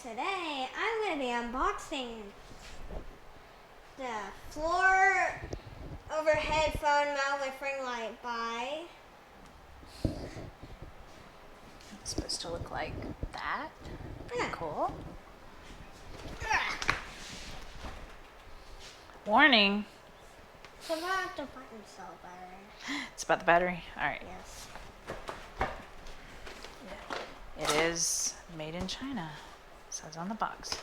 today I'm going to be unboxing the floor overhead phone mount with ring light by... It's supposed to look like that. Pretty Yeah. cool. Warning. It's about the button cell battery. It's about the battery. All right. Yes. It is made in China. It says on the box.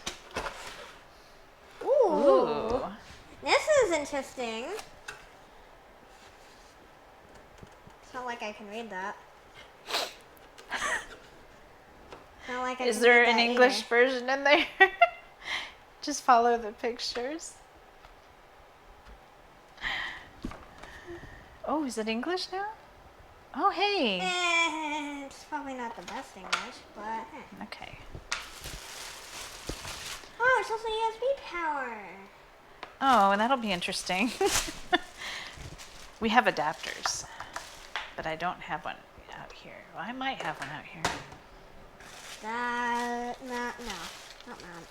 Ooh. This is interesting. It's not like I can read that. Not like I Is can there read an that English either. version in there? Just follow the pictures. Oh, is it English now? Oh, hey. It's probably not the best English, but... Okay. Oh, it's also USB power. Oh, that'll be interesting. We have adapters, but I don't have one out here. Well, I might have one out here. No, not mount.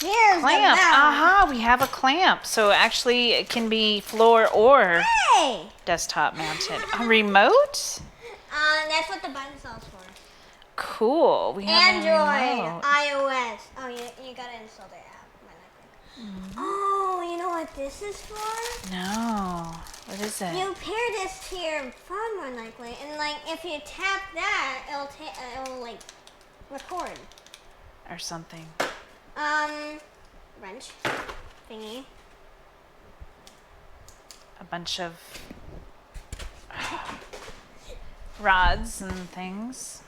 Here's Clamp. the mount. Aha, we have a clamp. So actually it can be floor or Hey! desktop mounted. A remote? That's what the button cell's for. Cool. We have Android, a remote. iOS. Oh, you gotta install the app. Oh, you know what this is for? No. What is it? You pair this to your phone more likely, and like if you tap that, it'll like record. Or something. Wrench thingy. A bunch of rods and things.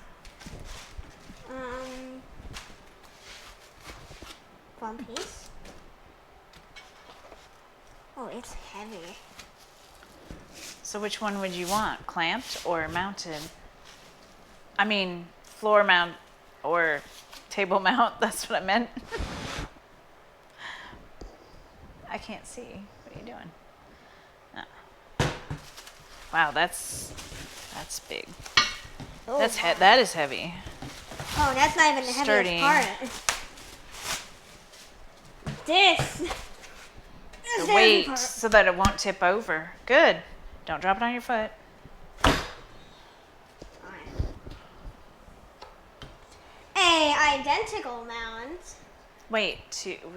One piece. Oh, it's heavy. So which one would you want? Clamped or mounted? I mean, floor mount or table mount. That's what I meant. I can't see. What are you doing? No. Wow, that's big. Oh, That's wow. that is heavy. Oh, that's not even the Sturdy. heaviest part. This. The weight so that it won't tip over. Good. Don't drop it on your foot. A identical mount Wait,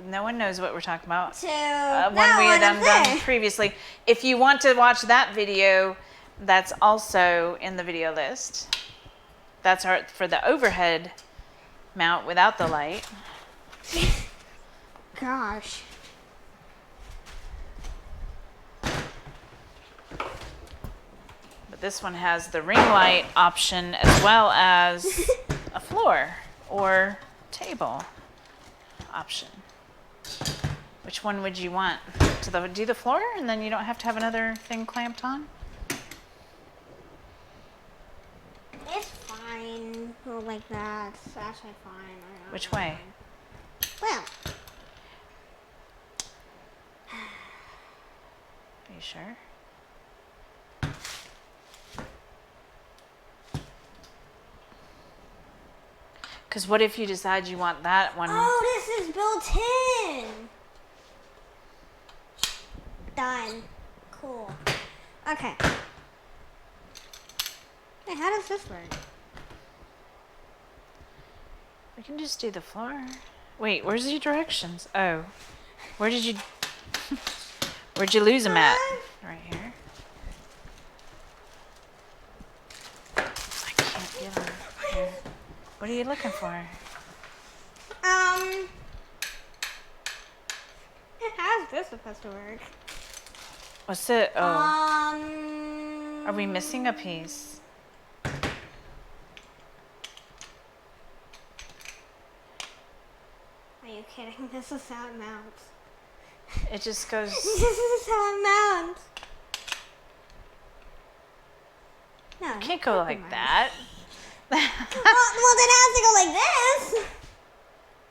no one knows what we're talking about. to One that we had one up done there. previously. If you want to watch that video, that's also in the video list. That's for the overhead mount without the light. Gosh. But this one has the ring light option as well as a floor or table option. Which one would you want? Do the floor and then you don't have to have another thing clamped on? It's fine. Well, like that. It's actually fine. Which way? Well. Are you sure? Because what if you decide you want that one? Oh, this is built in. Done. Cool. Okay. Hey, how does this work? We can just do the floor. Wait, where's your directions? Oh, where'd you lose them at? Right here. I can't get them. Here. What are you looking for? How's this supposed to work? What's it? Oh, Are are we missing a piece? Are you kidding? This is how it mounts. It just goes. This is how it mounts. No, You can't go like that. Well, then it has to go like this.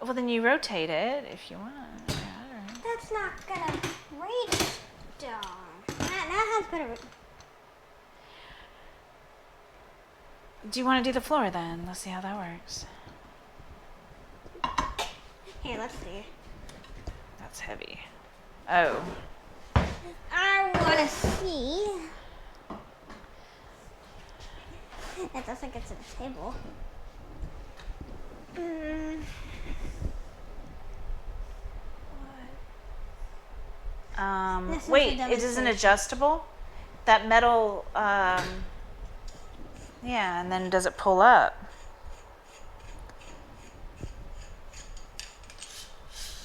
Well, then you rotate it if you want. Yeah, all right. That's not gonna reach down. That has better. Do you want to do the floor then? Let's see how that works. Here, let's see. That's heavy. Oh. I want to see. It doesn't get to the table. This Wait, is a it isn't demonstration. adjustable? That metal, yeah, and then does it pull up?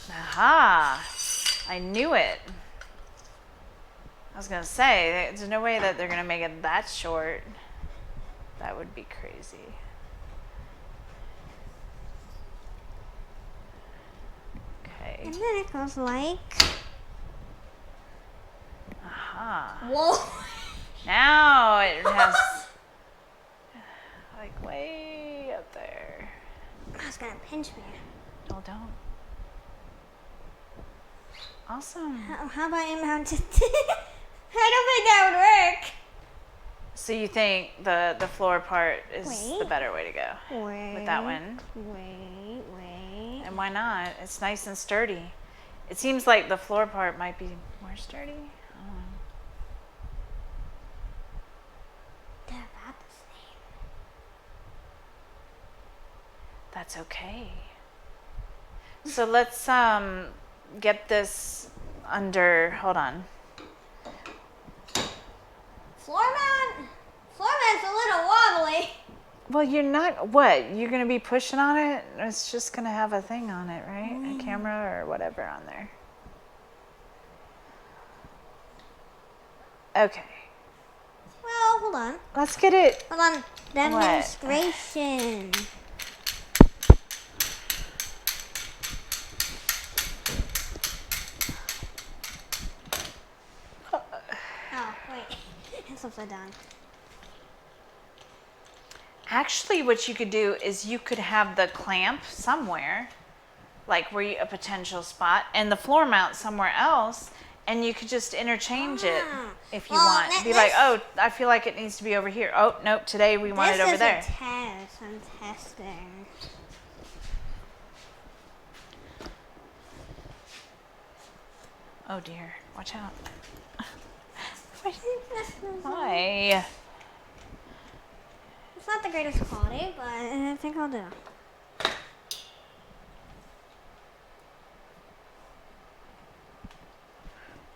Aha! I knew it. I was gonna say, there's no way that they're gonna make it that short. That would be crazy. Okay. And then it goes like. Aha. Whoa! Now it has like way up there. I was gonna pinch me. Oh, don't. Awesome. How about you mount it? I don't think that would work. So you think the floor part is the Wait. better way to go Wait. with that one? Wait. And why not? It's nice and sturdy. It seems like the floor part might be more sturdy. I don't know. They're about the same. That's okay. So let's get this under. Hold on. Floor mount's a little wobbly. Well, you're not. What? You're gonna be pushing on it? It's just gonna have a thing on it, right? A camera or whatever on there. Okay. Well, hold on. Let's get it. Hold on. Demonstration. Oh, wait. It's upside down. Actually, what you could do is you could have the clamp somewhere, like where a potential spot, and the floor mount somewhere else, and you could just interchange it if you Well, want. Be like, oh, I feel like it needs to be over here. Oh, nope, today we want it over there. This is a test. I'm testing. Oh dear, watch out. It's Hi. not the greatest quality, but I think I'll do.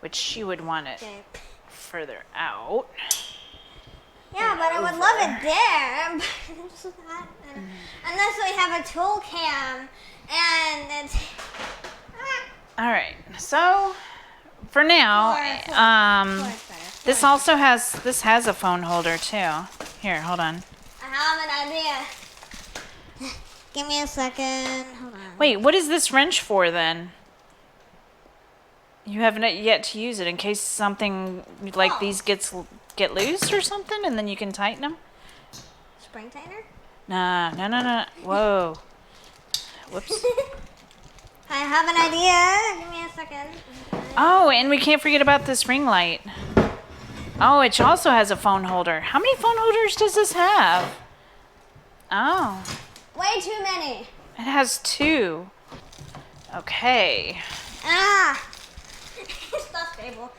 Which you would want it Okay. further out. Yeah, but I would love it there. But it's not, unless we have a tool cam and it's. All right, so for now, this also has a phone holder too. Here, hold on. I have an idea. Give me a second. Hold on. Wait, what is this wrench for then? You haven't yet to use it in case something like these get loose or something, and then you can tighten them. Spring tightener? Nah. Whoa. Whoops. I have an idea. Give me a second. Oh, and we can't forget about this ring light. Oh, it also has a phone holder. How many phone holders does this have? Oh, Way too many. it has 2. Okay. Ah! It's not stable.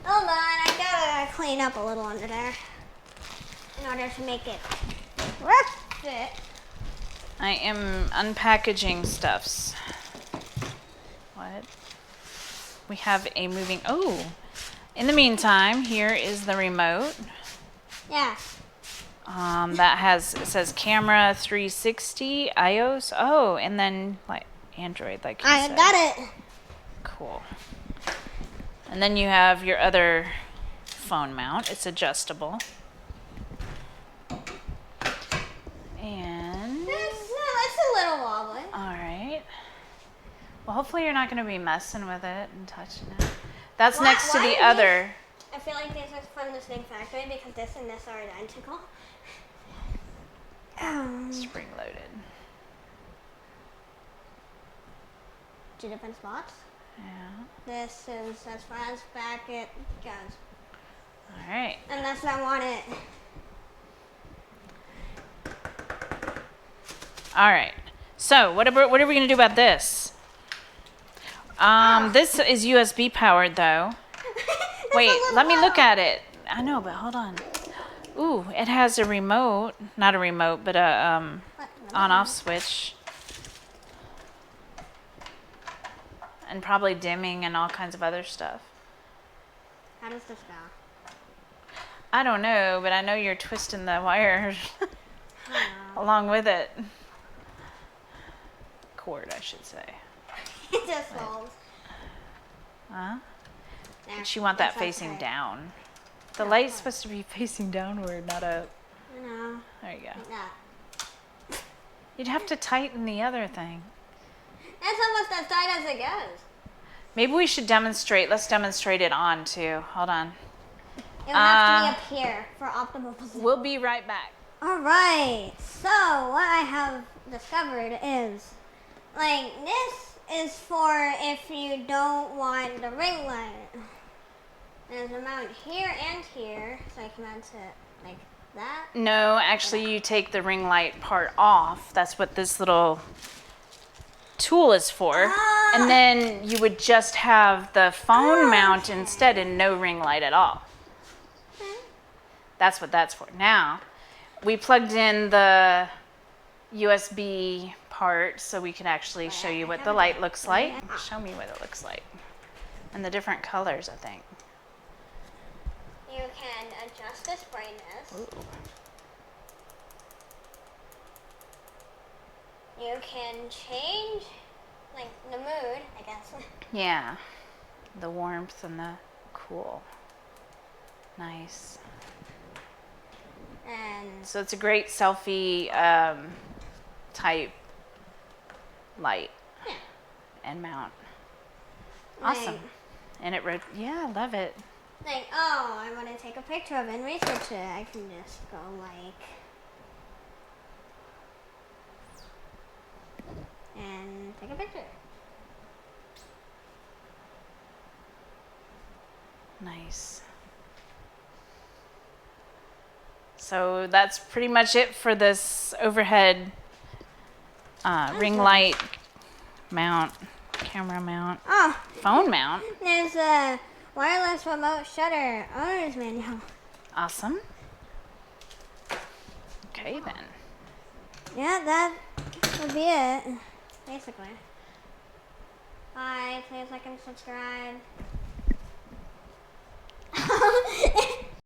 Hold on, I gotta clean up a little under there in order to make it fit. I am unpackaging stuffs. What? We have a moving. Oh, in the meantime, here is the remote. Yeah. It says camera 360 iOS. Oh, and then like Android, like you I said. got it. Cool. And then you have your other phone mount. It's adjustable. And It's a little wobbly. all right. Well, hopefully you're not going to be messing with it and touching it. That's next to Why the are other. I feel like these are from the same factory because this and this are identical. Spring loaded. 2 different spots. Yeah. This is as far as back it goes. All right. Unless I want it. All right. So what are we going to do about this? This is USB powered though. Wait, let me look at it. I know, but hold on. Ooh, it has a remote. Not a remote, but a on-off switch. And probably dimming and all kinds of other stuff. How does this go? I don't know, but I know you're twisting the wires along with it. Cord, I should say. It just falls. Huh? There, But you want that it's facing okay. down. The light's supposed to be facing downward, not up. No, There you go. like that. You'd have to tighten the other thing. That's almost as tight as it goes. Maybe we should demonstrate. Let's demonstrate it on too. Hold on. It would have to be up here for optimal position. We'll be right back. Alright, so what I have discovered is, like, this is for if you don't want the ring light. There's a mount here and here, so I can mount it like that. No, actually you take the ring light part off. That's what this little tool is for. And then you would just have the phone mount instead and no ring light at all. That's what that's for. Now, we plugged in the USB part so we can actually show you what the light looks like. Show me what it looks like. And the different colors, I think. You can adjust its brightness. Ooh. You can change, like, the mood, I guess. Yeah, the warmth and the cool. Nice. And So it's a great selfie type light yeah, and mount. Awesome. like, And it yeah, I love it. like, oh, I want to take a picture of it and research it. I can just go like, and take a picture. Nice. So that's pretty much it for this overhead ring light mount, camera mount, Oh, phone mount. there's a wireless remote shutter owner's manual. Awesome. Okay then. Yeah, that would be it, basically. Bye, please like and subscribe.